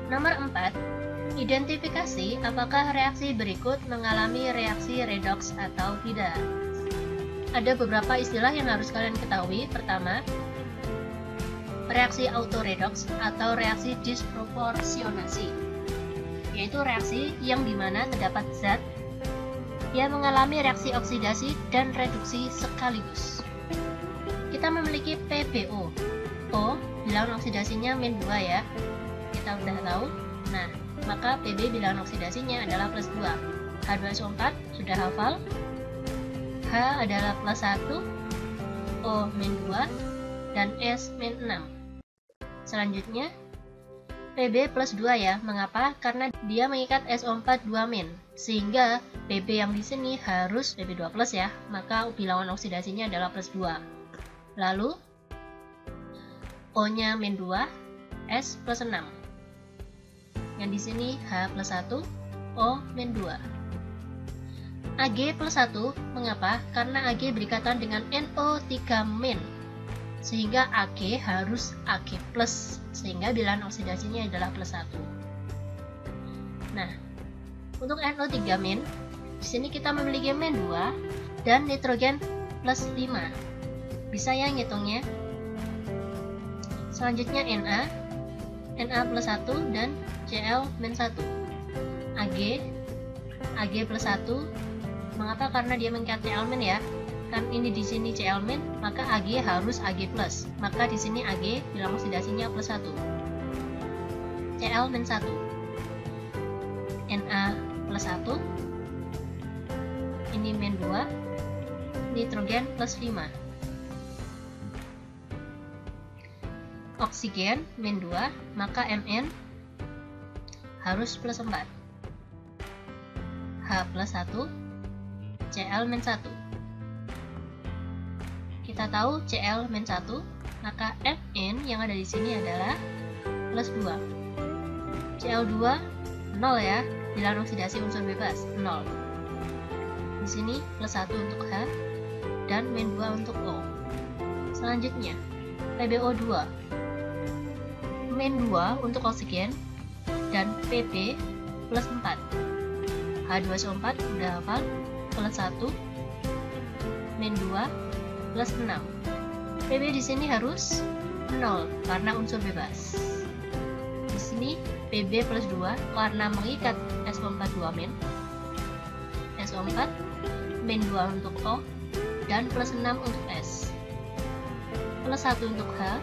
Nomor 4, identifikasi apakah reaksi berikut mengalami reaksi redoks atau tidak. Ada beberapa istilah yang harus kalian ketahui. Pertama, reaksi autoredoks atau reaksi disproporsionasi, yaitu reaksi yang dimana terdapat zat yang mengalami reaksi oksidasi dan reduksi sekaligus. Kita memiliki PbO. O, bilangan oksidasinya -2 ya. Kita udah tahu. Nah, maka Pb bilangan oksidasinya adalah +2. H2SO4 sudah hafal. H adalah +1, O -2, dan S -6. Selanjutnya, Pb +2 ya. Mengapa? Karena dia mengikat SO4 2-, sehingga Pb yang di sini harus Pb2+ ya. Maka bilangan oksidasinya adalah +2. Lalu O-nya -2, S +6. Yang di sini H+1, O -2. Ag +1, mengapa? Karena Ag berikatan dengan NO3-, sehingga Ag harus Ag+, sehingga bilangan oksidasinya adalah +1. Nah, untuk NO3-, di sini kita memiliki -2 dan nitrogen +5. Bisa ya ngitungnya? Selanjutnya Na +1 dan Cl -1. Ag +1, mengapa? Karena dia mengikat Cl- ya. Kan ini di sini Cl-, maka Ag harus Ag+. Maka di sini Ag bilangan oksidasinya +1. Cl -1. Na +1. Ini -2. Nitrogen +5. Oksigen -2, maka Mn harus +4. H+1, Cl -1. Kita tahu Cl -1, maka Mn yang ada di sini adalah +2. Cl2 0 ya, bilangan oksidasi unsur bebas 0. Di sini +1 untuk H dan -2 untuk O. Selanjutnya, PbO2. -2 untuk oksigen dan Pb +4. H2SO4 udah hafal, +1, -2, +6. Pb di sini harus 0 karena unsur bebas. Di sini Pb +2 karena mengikat SO4 2-, SO4, -2 untuk O, dan +6 untuk S. +1 untuk H,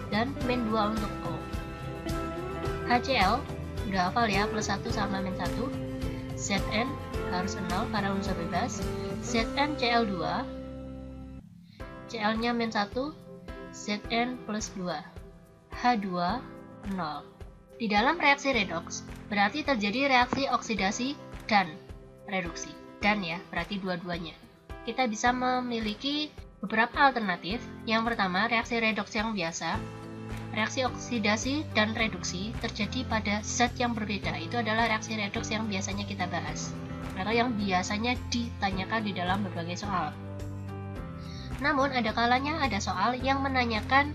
dan -2 untuk O. HCl udah hafal ya, +1 sama -1. Zn harus 0 karena unsur bebas. ZnCl2, Cl-nya -1, Zn +2, H2 0. Di dalam reaksi redoks berarti terjadi reaksi oksidasi dan reduksi. Dan ya, berarti dua-duanya. Kita bisa memiliki beberapa alternatif. Yang pertama, reaksi redoks yang biasa. Reaksi oksidasi dan reduksi terjadi pada zat yang berbeda. Itu adalah reaksi redoks yang biasanya kita bahas, atau yang biasanya ditanyakan di dalam berbagai soal. Namun, ada kalanya ada soal yang menanyakan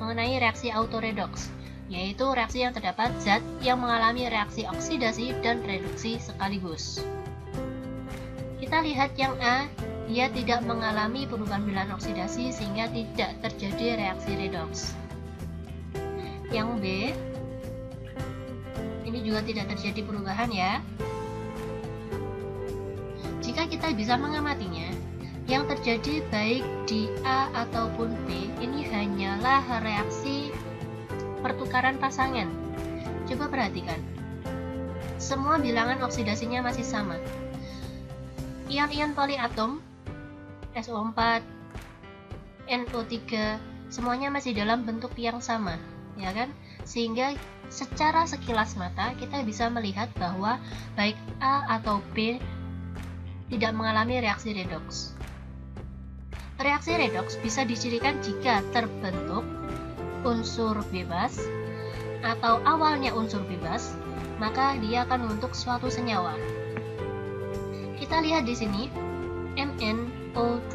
mengenai reaksi autoredoks, yaitu reaksi yang terdapat zat yang mengalami reaksi oksidasi dan reduksi sekaligus. Kita lihat yang A, dia tidak mengalami perubahan bilangan oksidasi sehingga tidak terjadi reaksi redoks. Yang B, ini juga tidak terjadi perubahan ya. Jika kita bisa mengamatinya, yang terjadi baik di A ataupun B ini hanyalah reaksi pertukaran pasangan. Coba perhatikan, semua bilangan oksidasinya masih sama. Ion-ion poliatom, SO4, NO3, semuanya masih dalam bentuk yang sama, ya kan? Sehingga secara sekilas mata kita bisa melihat bahwa baik A atau B tidak mengalami reaksi redoks. Reaksi redoks bisa dicirikan jika terbentuk unsur bebas atau awalnya unsur bebas, maka dia akan membentuk suatu senyawa. Kita lihat di sini MnO2.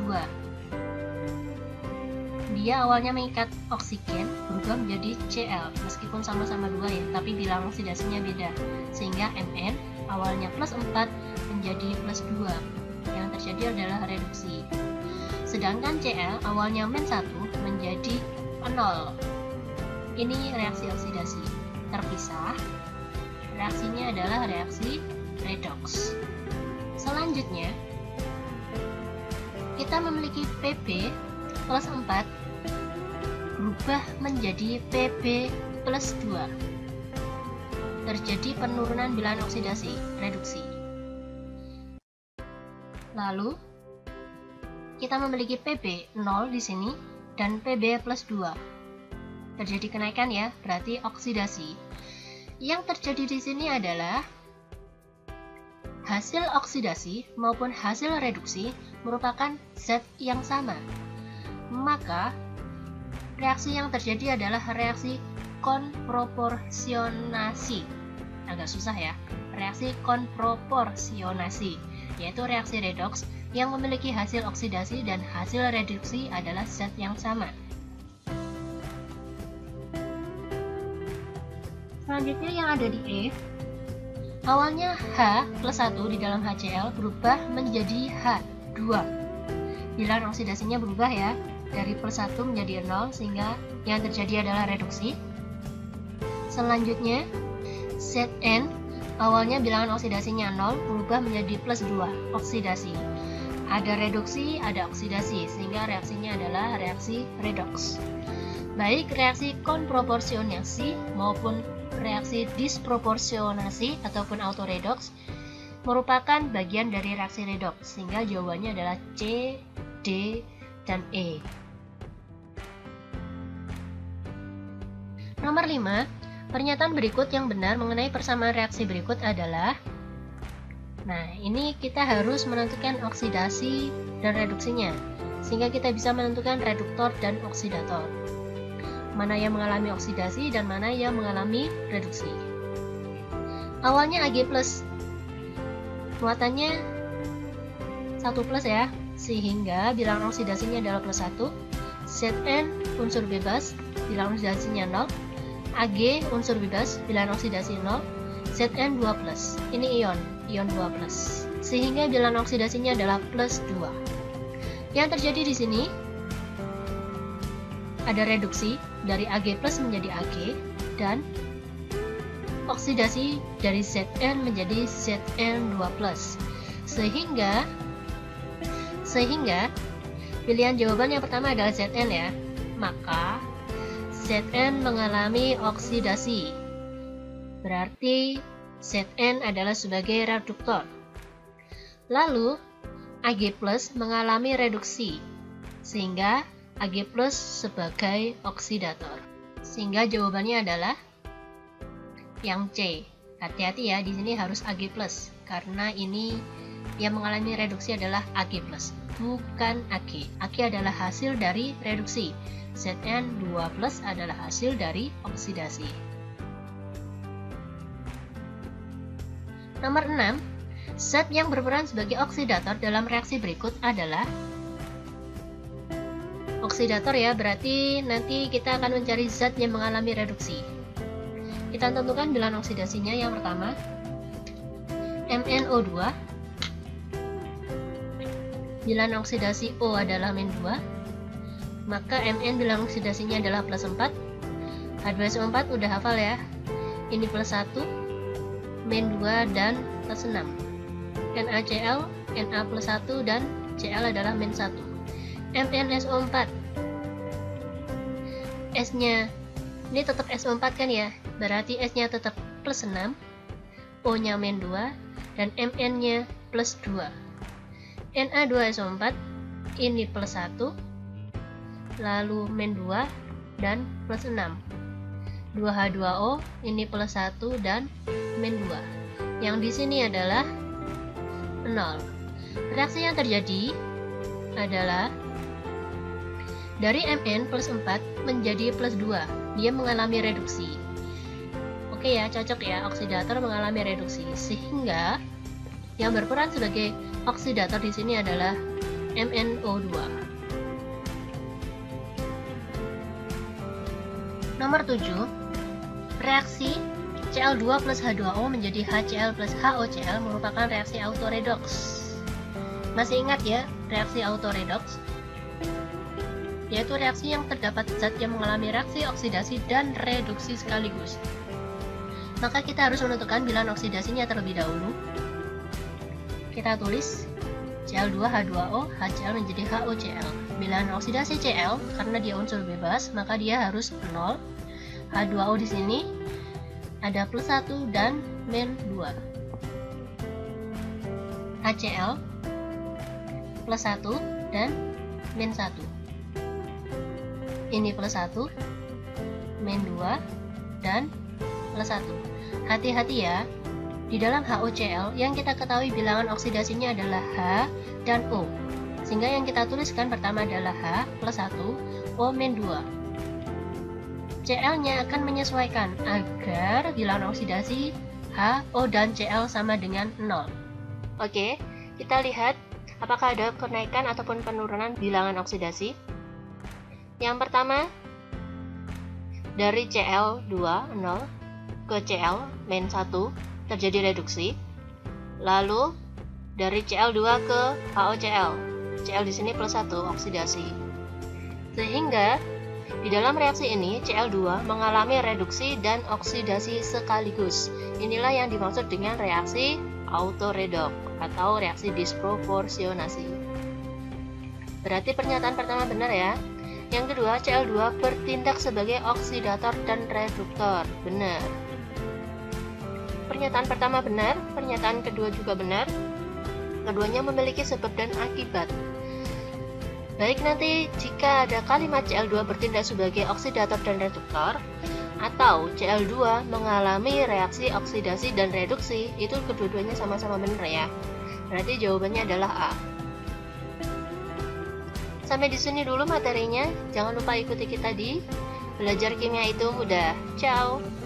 dia awalnya mengikat oksigen berubah menjadi Cl, meskipun sama-sama 2 ya, tapi bilangan oksidasinya beda, sehingga Mn awalnya plus 4 menjadi plus 2. Yang terjadi adalah reduksi. Sedangkan Cl awalnya -1 menjadi 0. Ini reaksi oksidasi. Terpisah, reaksinya adalah reaksi redoks. Selanjutnya, kita memiliki Pb plus 4 berubah menjadi Pb plus 2. Terjadi penurunan bilangan oksidasi, reduksi. Lalu, kita memiliki Pb 0 di sini dan Pb plus 2. Terjadi kenaikan ya, berarti oksidasi. Yang terjadi di sini adalah hasil oksidasi maupun hasil reduksi merupakan zat yang sama. Maka, reaksi yang terjadi adalah reaksi konproporsionasi. Agak susah ya, reaksi konproporsionasi, yaitu reaksi redoks yang memiliki hasil oksidasi dan hasil reduksi adalah zat yang sama. Selanjutnya yang ada di E, awalnya H plus 1 di dalam HCl berubah menjadi H2. Bilangan oksidasinya berubah ya, dari plus 1 menjadi 0, sehingga yang terjadi adalah reduksi. Selanjutnya, Zn awalnya bilangan oksidasinya 0 berubah menjadi plus 2, oksidasi. Ada reduksi, ada oksidasi, sehingga reaksinya adalah reaksi redoks. Baik reaksi konproporsionasi maupun reaksi disproporsionasi ataupun autoredoks merupakan bagian dari reaksi redoks, sehingga jawabannya adalah C, D, dan E. Nomor 5, pernyataan berikut yang benar mengenai persamaan reaksi berikut adalah, nah ini kita harus menentukan oksidasi dan reduksinya, sehingga kita bisa menentukan reduktor dan oksidator. Mana yang mengalami oksidasi dan mana yang mengalami reduksi. Awalnya Ag+, muatannya 1+ ya, sehingga bilangan oksidasinya adalah plus 1. Zn unsur bebas, bilangan oksidasinya 0. Ag unsur bebas, bilangan oksidasi 0. Zn 2+, ini ion 2+, sehingga bilangan oksidasinya adalah plus 2. Yang terjadi di sini ada reduksi dari Ag+ menjadi Ag dan oksidasi dari Zn menjadi Zn2+, sehingga pilihan jawaban yang pertama adalah Zn ya, maka Zn mengalami oksidasi, berarti Zn adalah sebagai reduktor. Lalu Ag+ mengalami reduksi, sehingga Ag+ sebagai oksidator, sehingga jawabannya adalah yang C. Hati-hati ya, di sini harus Ag+, karena ini yang mengalami reduksi adalah Ag+, bukan Ag. Ag adalah hasil dari reduksi, Zn2+ adalah hasil dari oksidasi. Nomor 6, zat yang berperan sebagai oksidator dalam reaksi berikut adalah oksidator ya, berarti nanti kita akan mencari zat yang mengalami reduksi. Kita tentukan bilangan oksidasinya. Yang pertama, MnO2, bilangan oksidasi O adalah -2, maka Mn bilangan oksidasinya adalah plus 4. H2SO4 udah hafal ya, ini plus 1, -2 dan plus 6. NaCl, Na plus 1 dan Cl adalah -1. MnSO4, S-nya ini tetap SO4 kan ya, berarti S-nya tetap plus 6, O-nya -2, dan Mn-nya plus 2. Na2SO4, ini plus 1, lalu -2 dan plus 6. 2H2O, ini plus 1 dan -2. Yang di sini adalah 0. Reaksi yang terjadi adalah dari Mn plus 4 menjadi plus 2, dia mengalami reduksi. Oke ya, cocok ya, oksidator mengalami reduksi, sehingga yang berperan sebagai oksidator di sini adalah MnO2. Nomor 7, reaksi Cl2 plus H2O menjadi HCl plus HOCl merupakan reaksi autoredox. Masih ingat ya reaksi autoredox? Yaitu reaksi yang terdapat zat yang mengalami reaksi oksidasi dan reduksi sekaligus. Maka kita harus menentukan bilangan oksidasinya terlebih dahulu. Kita tulis Cl2H2O, HCl menjadi HOCl. Bilangan oksidasi Cl karena dia unsur bebas, maka dia harus 0. H2O di sini ada plus 1 dan min 2. HCl plus 1 dan min 1. Ini plus 1, min 2, dan plus 1. Hati-hati ya, di dalam HOCl yang kita ketahui bilangan oksidasinya adalah H dan O. Sehingga yang kita tuliskan pertama adalah H plus 1, O min 2. Cl-nya akan menyesuaikan agar bilangan oksidasi H, O, dan Cl sama dengan 0. Oke, kita lihat apakah ada kenaikan ataupun penurunan bilangan oksidasi. Yang pertama, dari Cl2 0 ke Cl min 1 terjadi reduksi. Lalu dari Cl2 ke HOCl, Cl di sini plus 1 oksidasi. Sehingga di dalam reaksi ini Cl2 mengalami reduksi dan oksidasi sekaligus. Inilah yang dimaksud dengan reaksi autoredox atau reaksi disproporsionasi. Berarti pernyataan pertama benar ya. Yang kedua, Cl2 bertindak sebagai oksidator dan reduktor. Benar. Pernyataan pertama benar, pernyataan kedua juga benar. Keduanya memiliki sebab dan akibat. Baik nanti jika ada kalimat Cl2 bertindak sebagai oksidator dan reduktor, atau Cl2 mengalami reaksi oksidasi dan reduksi, itu kedua-duanya sama-sama benar ya. Berarti jawabannya adalah A. Sampai di sini dulu materinya. Jangan lupa ikuti kita di Belajar Kimia Itu Mudah. Ciao.